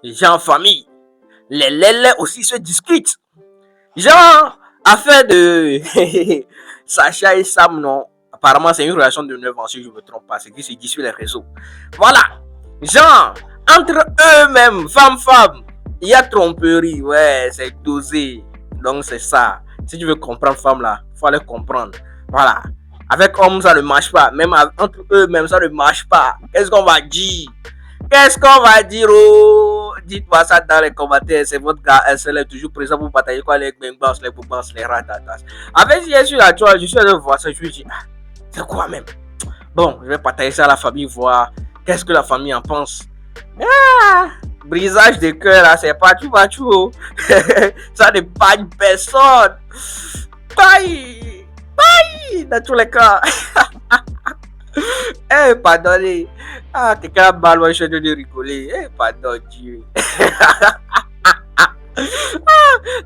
les gens en famille, les aussi se discutent. Genre, affaire de Sacha et Sam, non. Apparemment, c'est une relation de 9 ans, si je ne me trompe pas. C'est qui se dit sur les réseaux. Voilà. Genre, entre eux-mêmes, femme, il y a tromperie. Ouais, c'est dosé. Donc, c'est ça. Si tu veux comprendre femme là, il faut aller comprendre. Voilà. Avec homme, ça ne marche pas. Même entre eux-mêmes, ça ne marche pas. Qu'est-ce qu'on va dire? Qu'est-ce qu'on va dire? Oh, dites-moi ça dans les commentaires. C'est votre gars SL toujours présent pour batailler quoi les bengbans, les boubans, les ratatas. Avec si je suis là, tu vois, je suis allé voir ça, je me dis, ah, c'est quoi même? Bon, je vais partager ça à la famille, voir qu'est-ce que la famille en pense. Ah, brisage de cœur là, c'est pas tout. Ça ne pagne personne. Paille, dans tous les cas. Eh, pardonnez. Ah, quelqu'un a mal, moi je suis de rigoler. Eh, pardon Dieu.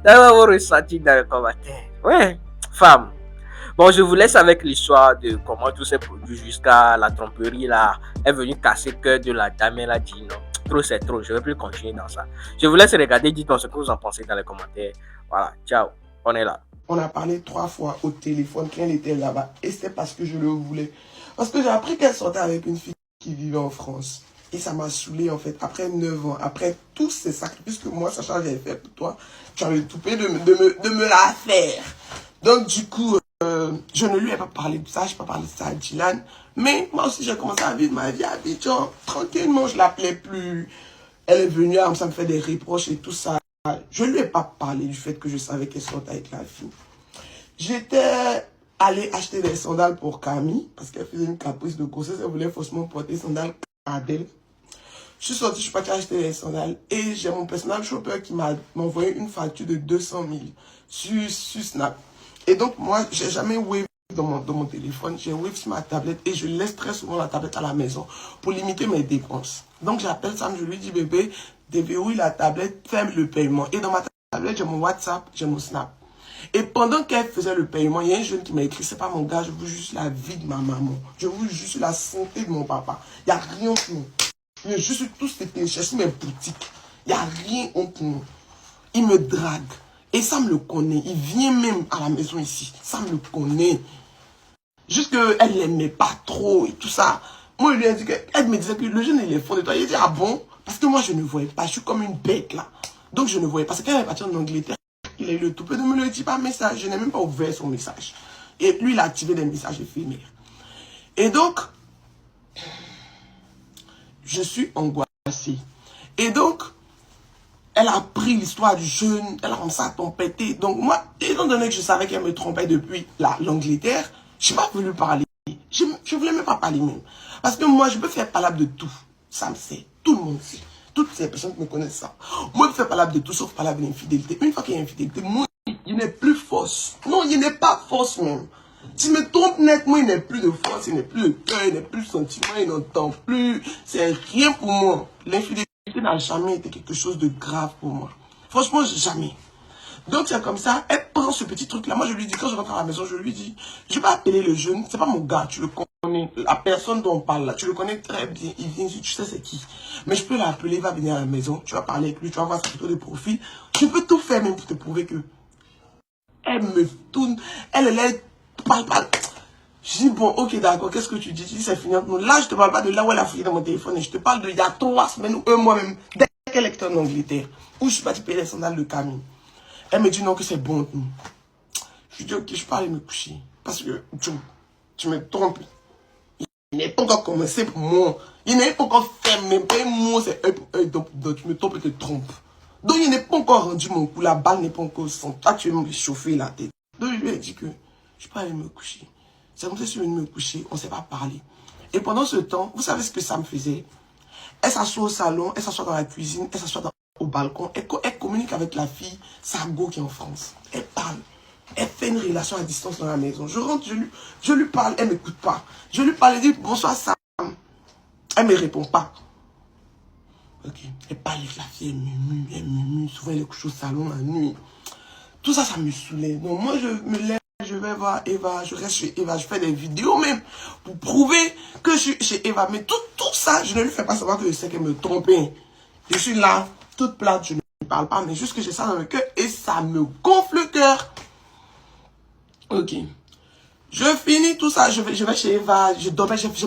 D'avoir vos ressentis dans les commentaires. Ouais, femme. Bon, je vous laisse avec l'histoire de comment tout s'est produit jusqu'à la tromperie là. Elle est venue casser le cœur de la dame. Elle a dit non, trop c'est trop, je ne vais plus continuer dans ça. Je vous laisse regarder, dites-moi ce que vous en pensez dans les commentaires. Voilà, ciao, on est là. On a parlé 3 fois au téléphone quand elle était là-bas. Et c'était parce que je le voulais. Parce que j'ai appris qu'elle sortait avec une fille qui vivait en France. Et ça m'a saoulé en fait. Après 9 ans, après tous ces sacrifices que moi, Sacha, j'avais fait pour toi, tu avais tout payé de me la faire. Donc du coup, je ne lui ai pas parlé de ça. Je n'ai pas parlé de ça à Dylan. Mais moi aussi, j'ai commencé à vivre ma vie à Abidjan. Tranquillement, je ne l'appelais plus. Elle est venue, ça me fait des reproches et tout ça. Je ne lui ai pas parlé du fait que je savais qu'elle sortait avec la fille. J'étais allée acheter des sandales pour Camille, parce qu'elle faisait une caprice de grossesse, elle voulait forcément porter des sandales à Adèle. Je suis sortie, je suis partie acheter des sandales, et j'ai mon personal shopper qui m'a envoyé une facture de 200 000 sur Snap. Et donc, moi, j'ai jamais wave dans mon téléphone, j'ai wave sur ma tablette, et je laisse très souvent la tablette à la maison pour limiter mes dépenses. Donc, j'appelle Sam, je lui dis, bébé, déverrouille la tablette, ferme le paiement. Et dans ma tablette, j'ai mon WhatsApp, j'ai mon Snap. Et pendant qu'elle faisait le paiement, il y a un jeune qui m'a écrit, c'est pas mon gars, je veux juste la vie de ma maman. Je veux juste la santé de mon papa. Il n'y a rien pour nous. Je suis tous téléchargés mes boutiques. Il n'y a rien pour nous. Il me drague. Et ça me le connaît. Il vient même à la maison ici. Ça me le connaît. Juste qu'elle l'aimait pas trop et tout ça. Moi, je lui ai dit qu'elle me disait que le jeune, il est fond de toi. Il dit, ah bon? Parce que moi, je ne voyais pas. Je suis comme une bête là. Donc, je ne voyais pas. C'est quand elle est partie en Angleterre. Il a eu le toupet de me le dire par message. Je n'ai même pas ouvert son message. Et lui, il a activé des messages éphémères. Et donc, je suis angoissée. Et donc, elle a pris l'histoire du jeune. Elle a commencé à tempêter. Donc, moi, étant donné que je savais qu'elle me trompait depuis l'Angleterre, je n'ai pas voulu parler. Je ne voulais même pas parler même. Parce que moi, je peux faire palabre de tout. Ça me sait. Tout le monde sait. Toutes ces personnes qui me connaissent ça. Moi, je fais palabre de tout sauf palabre d'infidélité. Une fois qu'il y a infidélité, moi, il n'est plus force. Non, il n'est pas force même. Si je me trompe net, moi, il n'est plus de force, il n'est plus de cœur, il n'est plus de sentiment, il n'entend plus. C'est rien pour moi. L'infidélité n'a jamais été quelque chose de grave pour moi. Franchement, jamais. Donc, c'est comme ça, elle prend ce petit truc-là. Moi, je lui dis, quand je rentre à la maison, je lui dis, je vais appeler le jeune, c'est pas mon gars, tu le connais. La personne dont on parle là, tu le connais très bien. Il vient, tu sais c'est qui. Mais je peux l'appeler, il va venir à la maison, tu vas parler avec lui, tu vas voir sa photo de profil. Je peux tout faire même pour te prouver que elle me tourne, elle parle pas. Je dis, bon, ok, d'accord, qu'est-ce que tu dis? Tu dis, c'est fini entre nous. Là, je te parle pas de là où elle a fouillé dans mon téléphone, et je te parle de il y a 3 semaines ou moi-même, dès qu'elle était en Angleterre, où je suis parti payer les sandales de Camille. Elle me dit non, que c'est bon. Je lui dis, ok, je peux aller me coucher. Parce que tu me trompes. Il n'est pas encore commencé pour moi. Il n'est pas encore fait, même pas moi, c'est œil pour œil. Donc tu me trompes et te trompes. Donc il n'est pas encore rendu mon coup. La balle n'est pas encore son. Toi, tu veux me chauffer la tête. Donc je lui ai dit que je peux aller me coucher. C'est comme ça que je suis venu me coucher. On ne s'est pas parlé. Et pendant ce temps, vous savez ce que ça me faisait? Elle s'assoit au salon, elle s'assoit dans la cuisine, elle s'assoit au balcon. Elle communique avec la fille, Sargo, qui est en France. Elle parle. Elle fait une relation à distance dans la maison. Je rentre, je lui parle, elle ne m'écoute pas. Je lui parle, elle dit bonsoir Sam. Elle ne me répond pas. Ok. Elle parle avec la fille, elle murmure. Souvent elle est couchée au salon la nuit. Tout ça, ça me saoulait. Donc moi je me lève, je vais voir Eva, je reste chez Eva, je fais des vidéos même pour prouver que je suis chez Eva. Mais tout ça, je ne lui fais pas savoir que je sais qu'elle me trompait. Je suis là, toute plate, je ne parle pas, mais juste que j'ai ça dans le cœur et ça me gonfle le cœur. Ok. Je finis tout ça, je vais chez Eva, j'ai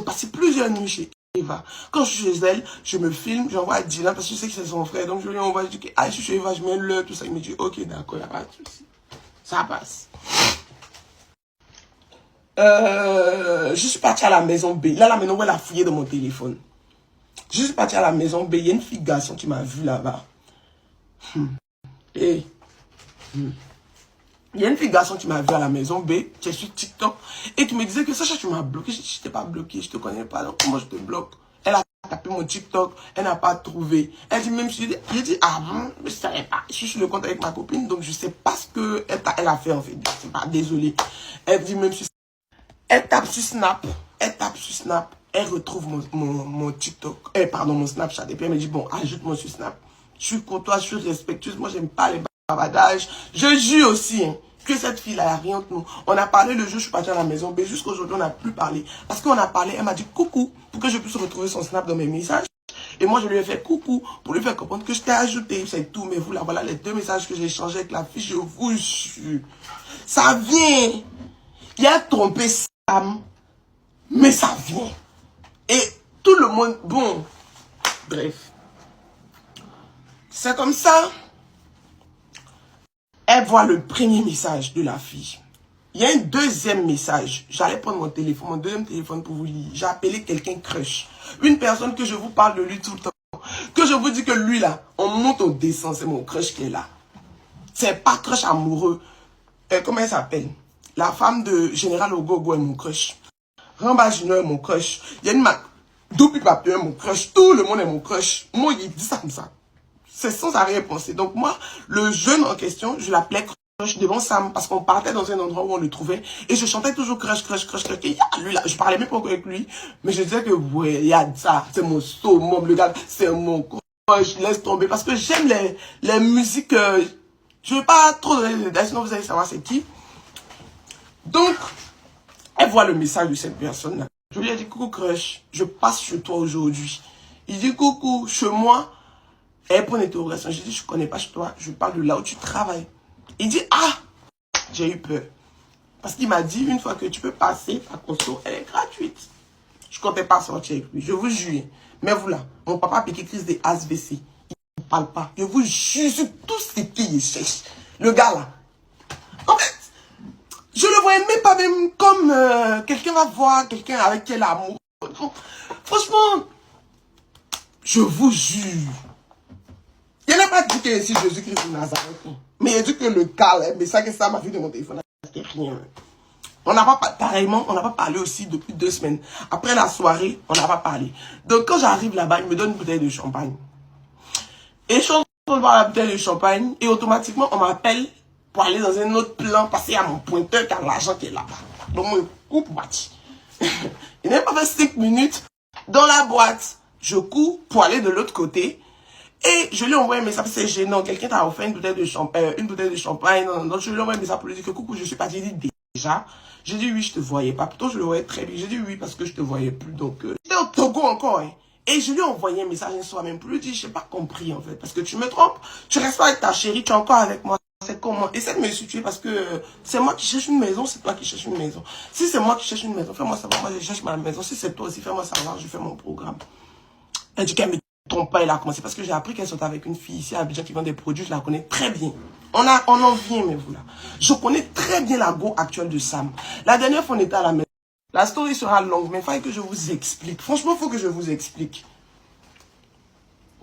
passé plusieurs nuits chez Eva. Quand je suis chez elle, je me filme, j'envoie à Dylan parce que je sais que c'est son frère, donc je lui envoie, je dis, ah, je suis chez Eva, je mets l'heure, tout ça. Il me dit, ok, d'accord, il n'y a pas de souci. Ça passe. Je suis parti à la maison B. Là, la maison où elle a fouillé dans mon téléphone. Je suis parti à la maison B. Il y a une fille garçon qui m'a vu là-bas. Et il y a une fille garçon qui m'a vu à la maison B, qui est sur TikTok, et qui me disait que Sacha, tu m'as bloqué. Je t'ai pas bloqué, je te connais pas, donc comment je te bloque? Elle a tapé mon TikTok, elle n'a pas trouvé. Elle dit même, j'ai dit, ah bon, je savais pas. Je suis sur le compte avec ma copine, donc je sais pas ce qu'elle a fait en fait. Je sais pas, désolé. Elle dit même, elle tape sur Snap, elle retrouve mon TikTok, pardon, mon Snapchat, et puis elle me dit, bon, ajoute-moi sur Snap. Je suis courtoise, je suis respectueuse, moi j'aime pas les bavardage. Je jure aussi hein, que cette fille-là, il n'y a rien de nous. On a parlé le jour où je suis partie à la maison B, jusqu'aujourd'hui on n'a plus parlé. Parce qu'on a parlé, elle m'a dit coucou, pour que je puisse retrouver son Snap dans mes messages. Et moi je lui ai fait coucou, pour lui faire comprendre que je t'ai ajouté, c'est tout. Mais vous là, voilà les 2 messages que j'ai échangés avec la fille, je vous jure. Ça vient. Il a trompé Sam, mais ça vient. Et tout le monde, bon, bref. C'est comme ça. Elle voit le premier message de la fille. Il y a un deuxième message. J'allais prendre mon téléphone, mon deuxième téléphone pour vous lire. J'ai appelé quelqu'un crush. Une personne que je vous parle de lui tout le temps. Que je vous dis que lui là, on monte, on descend. C'est mon crush qui est là. C'est pas crush amoureux. Comment elle s'appelle? La femme de Général Ogogo est mon crush. Ramba Junior est mon crush. Il y a une Doupi Papillon est mon crush. Tout le monde est mon crush. Moi, il dit ça comme ça. C'est sans arrière-pensée. Donc moi, le jeune en question, je l'appelais crush devant Sam parce qu'on partait dans un endroit où on le trouvait et je chantais toujours crush, crush, crush, crush. Et lui là, je parlais même pas encore avec lui, mais je disais que ouais, il y a ça, c'est mon summum, le gars, c'est mon crush, laisse tomber parce que j'aime les musiques. Je veux pas trop donner des détails, sinon vous allez savoir c'est qui. Donc, elle voit le message de cette personne-là. Je lui ai dit coucou crush, je passe chez toi aujourd'hui. Il dit coucou, chez moi. Et pour une interrogation, j'ai dit, je ne connais pas chez toi, je parle de là où tu travailles. Il dit, ah, j'ai eu peur. Parce qu'il m'a dit, une fois que tu peux passer, ta conso, elle est gratuite. Je ne comptais pas sortir avec lui, je vous jure. Mais vous là, mon papa a piqué crise des ASVC. Il ne parle pas. Je vous jure sur tout ce qu'il cherche. Le gars là. En fait, je le voyais même pas même comme quelqu'un va voir quelqu'un avec quel amour. Franchement, je vous jure. Il n'a pas dit que c'est Jésus-Christ de Nazareth. Mais il a dit que le cas, mais ça que ça m'a vu de mon téléphone, c'était rien. On n'a pas, pareillement, on n'a pas parlé aussi depuis 2 semaines. Après la soirée, on n'a pas parlé. Donc quand j'arrive là-bas, il me donne une bouteille de champagne. Et je suis en train de boire la bouteille de champagne et automatiquement, on m'appelle pour aller dans un autre plan, passer à mon pointeur car l'argent qui est là-bas. Donc moi, je coupe boîte. Il n'a pas fait 5 minutes. Dans la boîte, je cours pour aller de l'autre côté. Et je lui ai envoyé un message, c'est gênant, quelqu'un t'a offert une bouteille de champagne, non, je lui ai envoyé un message pour lui dire que coucou, je suis parti, il dit déjà, j'ai dit oui, je te voyais pas, plutôt je le voyais très bien, j'ai dit oui parce que je te voyais plus, donc, j'étais au Togo encore, hein. Et je lui ai envoyé un message un soir même pour lui dire, je n'ai pas compris en fait, parce que tu me trompes, tu restes pas avec ta chérie, tu es encore avec moi, c'est comment, essaie de me situer parce que c'est moi qui cherche une maison, c'est toi qui cherches une maison. Si c'est moi qui cherche une maison, fais-moi savoir, moi je cherche ma maison, si c'est toi aussi, fais-moi savoir, je fais mon programme. Elle dit qu'elle me trompe pas, il a commencé parce que j'ai appris qu'elle sont avec une fille ici à Abidjan qui vend des produits, je la connais très bien. On en vient, mais vous là. Je connais très bien la go actuelle de Sam. La dernière fois, on était à la maison. La story sera longue, mais il faut que je vous explique. Franchement, il faut que je vous explique.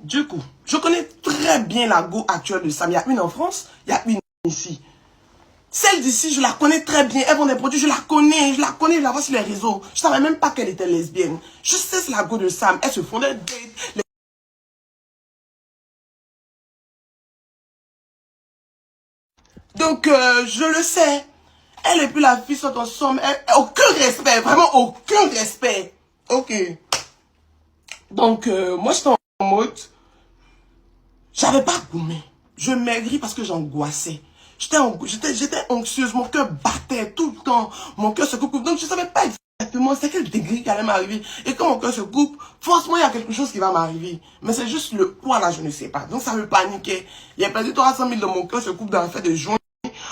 Du coup, je connais très bien la go actuelle de Sam. Il y a une en France, il y a une ici. Celle d'ici, je la connais très bien. Elle vend des produits, je la connais, je la vois sur les réseaux. Je savais même pas qu'elle était lesbienne. Je sais c'est la go de Sam. Elle se fondait des donc, je le sais. Elle et puis la fille sont ensemble. Aucun respect, vraiment aucun respect. Ok. Donc, moi, j'étais en mode, j'avais pas gommé. Je maigris parce que j'angoissais. J'étais anxieuse, mon cœur battait tout le temps. Mon cœur se coupe. Donc, je savais pas exactement c'est quel degré qui allait m'arriver. Et quand mon cœur se coupe, forcément, il y a quelque chose qui va m'arriver. Mais c'est juste le quoi là, je ne sais pas. Donc ça me paniquait. Il y a perdu 300 000 de mon cœur se coupe dans la fête de juin.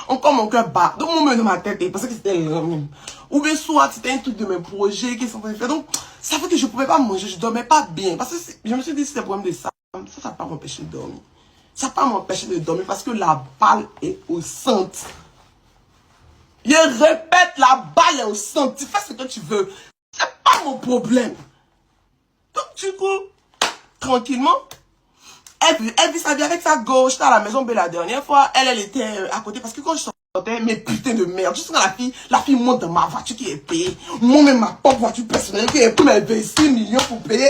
Encore mon cœur bat. Donc mon dans ma tête, et parce que c'était le même. Ou bien soit c'était un truc de mes projets qui sont en train de faire. Donc ça fait que je ne pouvais pas manger, je ne dormais pas bien. Parce que je me suis dit, c'est un problème de ça. Ça va pas m'empêcher de dormir. Ça va pas m'empêcher de dormir parce que la balle est au centre. Je répète, la balle est au centre. Tu fais ce que tu veux. C'est pas mon problème. Donc, du coup, tranquillement, elle vit sa vie avec sa gauche. J'étais à la maison B la dernière fois. Elle était à côté parce que quand je sortais, mais putain de merde. Juste quand la fille monte dans ma voiture qui est payée. Moi-même, ma propre voiture personnelle qui est pour mes 26 millions pour payer.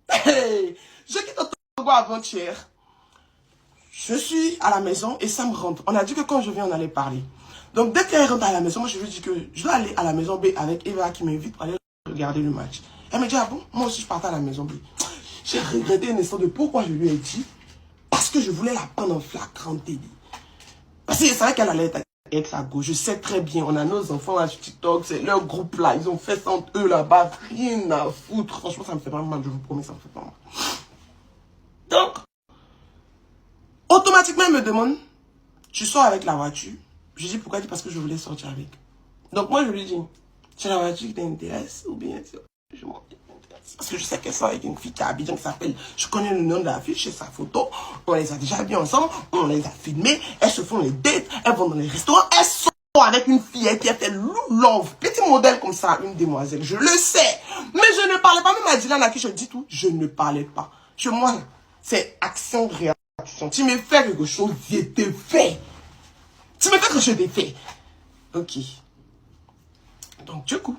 Hey, je quitte le Togo avant-hier. Je suis à la maison et ça me rentre. On a dit que quand je viens, on allait parler. Donc, dès qu'elle rentre à la maison, moi, je lui dis que je dois aller à la maison B avec Eva qui m'invite pour aller regarder le match. Elle me dit, ah bon, moi aussi, je partais à la maison B. J'ai regretté un instant de pourquoi je lui ai dit. Parce que je voulais la prendre en flagrant délit. Parce que c'est vrai qu'elle allait être avec sa gauche. Je sais très bien, on a nos enfants là sur TikTok, c'est leur groupe là. Ils ont fait ça entre eux là-bas. Rien à foutre. Franchement, ça me fait pas mal, je vous promets, ça me fait pas mal. Donc, automatiquement, elle me demande, tu sors avec la voiture? Je dis pourquoi? Elle dit parce que je voulais sortir avec. Donc moi, je lui dis, c'est la voiture qui t'intéresse ou bien je m'en intéresse. Parce que je sais qu'elle sort avec une fille qui a Abidjan qui s'appelle, je connais le nom de la fille, je sais sa photo, on les a déjà vus ensemble, on les a filmés, elles se font les dates, elles vont dans les restaurants, elles sont avec une fille qui a fait love, petit modèle comme ça, une demoiselle, je le sais. Mais je ne parlais pas, même à Dylan à qui je dis tout, je ne parlais pas. Chez moi, c'est action, réaction. Tu me fais quelque chose, je te fais. Tu me fais que je te fais. Ok. Donc, du coup,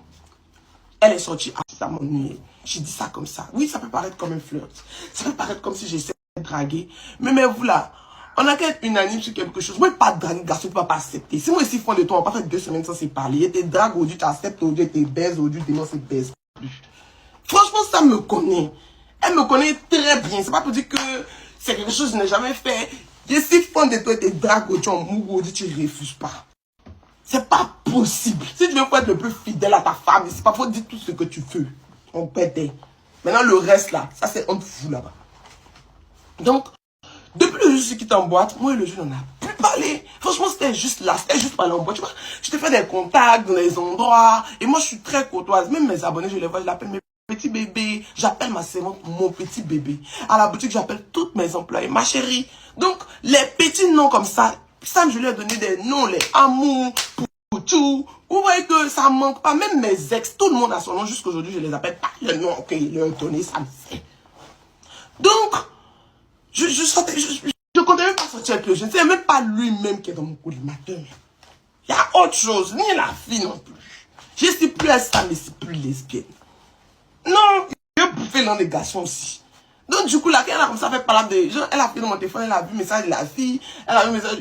elle est sortie. Ah, ça m'ennuie. J'ai dit ça comme ça. Oui, ça peut paraître comme un flirt. Ça peut paraître comme si j'essaie de draguer. Mais vous là, on a qu'à être unanime sur quelque chose. Moi, pas de draguer, garçon, tu ne vas pas accepter. Si moi, ici, fond de toi, on va pas faire 2 semaines sans se parler. T'es drague aujourd'hui, tu acceptes aujourd'hui, t'es baise aujourd'hui, t'es non, c'est baise plus. Franchement, ça me connaît. Elle me connaît très bien. C'est pas pour dire que c'est quelque chose que je n'ai jamais fait. Je suis fan de toi, t'es drague aujourd'hui, en mougou, tu refuses pas. C'est pas possible. Si tu veux être le plus fidèle à ta femme, c'est pas faut dire tout ce que tu veux. On pète. Maintenant, le reste là, ça c'est honte fou là-bas. Donc, depuis le jour qui en boîte, moi et le jeune, on n'a plus parlé. Franchement, c'était juste là, c'était juste parler en boîte. Tu vois, je te fais des contacts dans les endroits. Et moi, je suis très courtoise. Même mes abonnés, je les vois, je l'appelle mes petits bébés. J'appelle ma servante mon petit bébé. À la boutique, j'appelle toutes mes employés, ma chérie. Donc, les petits noms comme ça, Sam, je lui ai donné des noms, les amours, tout. Vous voyez que ça manque pas. Même mes ex, tout le monde a son nom. Jusqu'aujourd'hui, je les appelle pas le nom qu'il leur a donné, ça me fait. Donc, je comptais même pas sortir avec le jeune. C'est même pas lui-même qui est dans mon collimateur. Il y a autre chose, ni la fille non plus. Je ne suis plus à ça, mais c'est plus lesbienne. Non, je vais bouffer l'un des garçons aussi. Donc, du coup, là, quand elle a comme ça fait parler de... Elle a pris dans mon téléphone, elle a vu le message de la fille, elle a vu le message...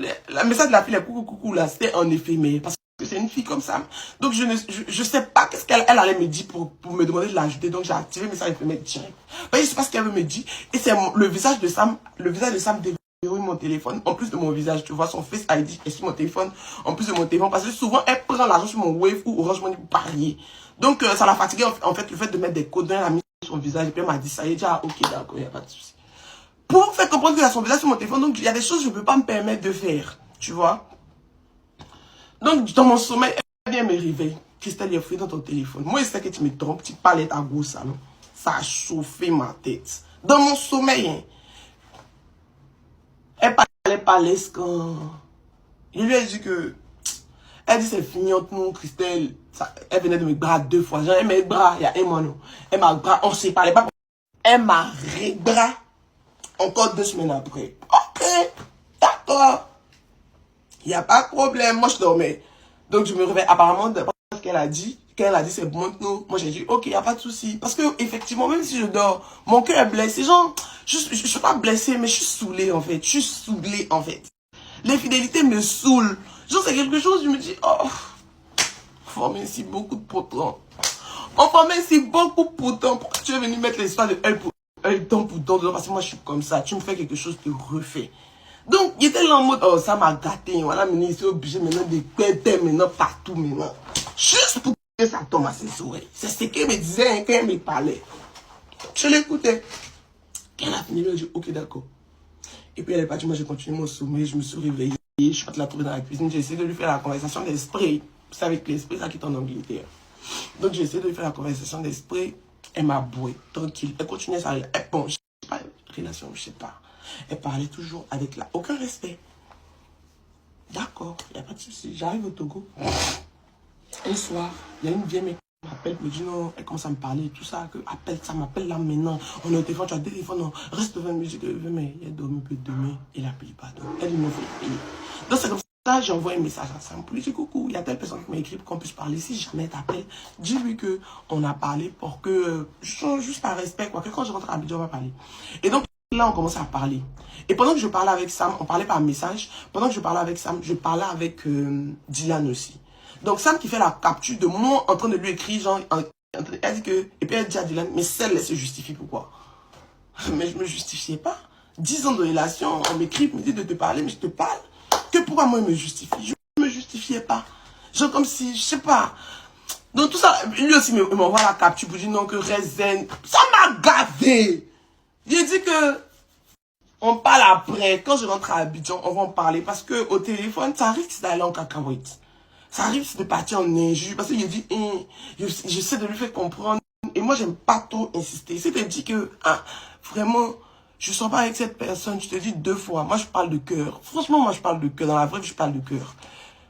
Le message de la fille, coucou, là, c'était en effet, mais parce que c'est une fille comme ça. Donc, je sais pas qu'est-ce qu'elle allait me dire pour me demander de l'ajouter. Donc, j'ai activé le message éphémère direct. Je sais pas ce qu'elle veut me dire. Et c'est le visage de Sam déverrouille mon téléphone. En plus de mon visage, tu vois, son Face ID est sur mon téléphone. En plus de mon téléphone, parce que souvent, elle prend l'argent sur mon Wave ou Orange Money pour parier. Donc, ça l'a fatigué, en fait, le fait de mettre des codes. Elle a mis son visage et puis elle m'a dit ça. Elle a dit, ah, ok, d'accord, il n'y a pas de souci. Pour faire comprendre qu'il y a son visage sur mon téléphone, donc il y a des choses que je ne peux pas me permettre de faire. Tu vois? Donc, dans mon sommeil, elle vient me réveiller. Christelle, il y a fouillé dans ton téléphone. Moi, je sais que tu me trompes, tu parlais ta grosse salon. Ça a chauffé ma tête. Dans mon sommeil, hein. Elle parlait pas l'aise quand... Je lui ai dit que... Elle dit c'est fini entre nous, Christelle. Elle venait de me bras 2 fois. Genre, elle m'a bras, il y a un mois, non. Elle m'a bras, on se parlait pas. Elle m'a rebras encore 2 semaines après. Ok, d'accord. Il n'y a pas de problème. Moi, je dormais. Donc, je me réveille. Apparemment, parce qu'elle a dit, quand elle a dit c'est bon entre nous, moi, j'ai dit, ok, il n'y a pas de souci. Parce que, effectivement, même si je dors, mon cœur est blessé. Genre, je suis pas blessée, mais je suis saoulée, en fait. Je suis saoulée, en fait. L'infidélité me saoule. Genre, c'est quelque chose, je me dis, oh, former ici beaucoup de potents. On formait ici beaucoup de potents. Pourquoi tu es venu mettre l'histoire de elle temps pour temps dedans? Parce que moi, je suis comme ça. Tu me fais quelque chose de refait. Donc, il était là en mode, oh, ça m'a gâté. Voilà, maintenant, il s'est obligé maintenant de péter maintenant partout maintenant. Juste pour que ça tombe à ses oreilles. C'est ce qu'elle me disait hein, quand elle me parlait. Je l'écoutais. Quand elle a fini, elle a dit, ok, d'accord. Et puis elle est partie, moi j'ai continué mon sommeil, je me suis réveillé, je suis parti la trouver dans la cuisine, j'ai essayé de lui faire la conversation d'esprit. C'est avec l'esprit, ça qui est en Angleterre. Donc j'ai essayé de lui faire la conversation d'esprit, elle m'a boué, tranquille. Elle continuait sa bon, je sais pas, relation, je sais pas. Elle parlait toujours avec aucun respect. D'accord, il n'y a pas de souci, j'arrive au Togo. Un soir, il y a une vieille mec qui m'appelle, me dit non, elle commence à me parler, tout ça, que appelle ça, m'appelle là maintenant. On est au téléphone, tu as des téléphones, non, reste devant me, je dis mais il a dormi un peu demain, il a payé pas. Donc, elle me fait payer. Donc c'est comme ça, j'ai envoyé un message à Sam pour lui dire coucou, il y a telle personne qui m'a écrit pour qu'on puisse parler. Si jamais t'appelle, dis-lui que on a parlé pour que, juste par respect, quoi, que quand je rentre à Abidjan, on va parler. Et donc, là, on commence à parler. Et pendant que je parlais avec Sam, on parlait par message, pendant que je parlais avec Sam, je parlais avec Dylan aussi. Donc Sam qui fait la capture de moi en train de lui écrire, genre, elle dit que, et puis elle dit à Dylan, mais celle-là se justifie pourquoi? Mais je me justifiais pas. 10 ans de relation, on m'écrit, me dit de te parler, mais je te parle. Que pourquoi moi il me justifie? Je ne me justifiais pas. Genre comme si, je sais pas. Donc tout ça, lui aussi m'envoie la capture pour dire non que Rezen, ça m'a gavé. J'ai dit que on parle après. Quand je rentre à Abidjan, on va en parler parce que au téléphone, ça risque d'aller en cacahuète. Ça arrive de partir en injure parce qu'il dit, j'essaie de lui faire comprendre. Et moi, j'aime pas trop insister. Si tu dis que, vraiment, je sors pas avec cette personne, je te dis 2 fois. Moi, je parle de cœur. Franchement, moi, je parle de cœur. Dans la vraie vie, je parle de cœur.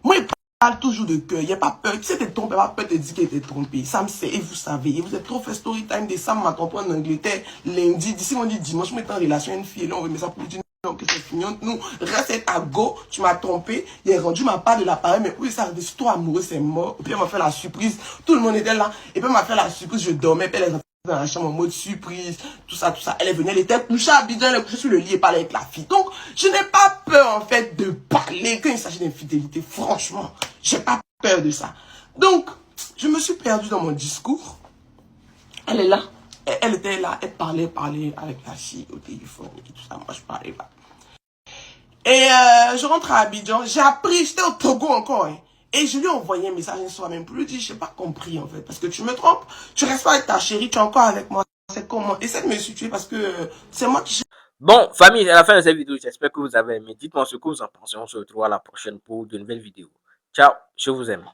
Moi, il parle toujours de cœur. Il n'y a pas peur. Tu sais, t'es trompé, il n'y a pas peur de dire qu'il était trompé. Ça me sait, et vous savez. Et vous êtes trop fait story time des Sam m'a trompé en Angleterre lundi. D'ici, on dit dimanche, je m'étais en relation avec une fille et là, on remet ça pour lui dire. Donc, c'est fini. Nous, reste à go, tu m'as trompé, il est rendu ma part de l'appareil, mais oui, ça arrive, si toi amoureux, c'est mort. Et puis, elle m'a fait la surprise. Tout le monde était là. Et puis, elle m'a fait la surprise, je dormais, puis elle est dans la chambre en mode surprise, tout ça, tout ça. Elle est venue, elle était couchée à Abidjan, elle est couchée sur le lit et parlait avec la fille. Donc, je n'ai pas peur, en fait, de parler quand il s'agit d'infidélité. Franchement, j'ai pas peur de ça. Donc, je me suis perdue dans mon discours. Elle est là. Elle était là, elle parlait avec la fille au téléphone et tout ça. Moi, je parlais pas. Et je rentre à Abidjan, j'ai appris, j'étais au Togo encore. Hein, et je lui ai envoyé un message un soir même pour lui dire, je n'ai pas compris en fait. Parce que tu me trompes, tu restes pas avec ta chérie, tu es encore avec moi. C'est comment? Essaie de me situer parce que c'est moi qui... Bon, famille, à la fin de cette vidéo, j'espère que vous avez aimé. Dites-moi ce que vous en pensez. On se retrouve à la prochaine pour de nouvelles vidéos. Ciao, je vous aime.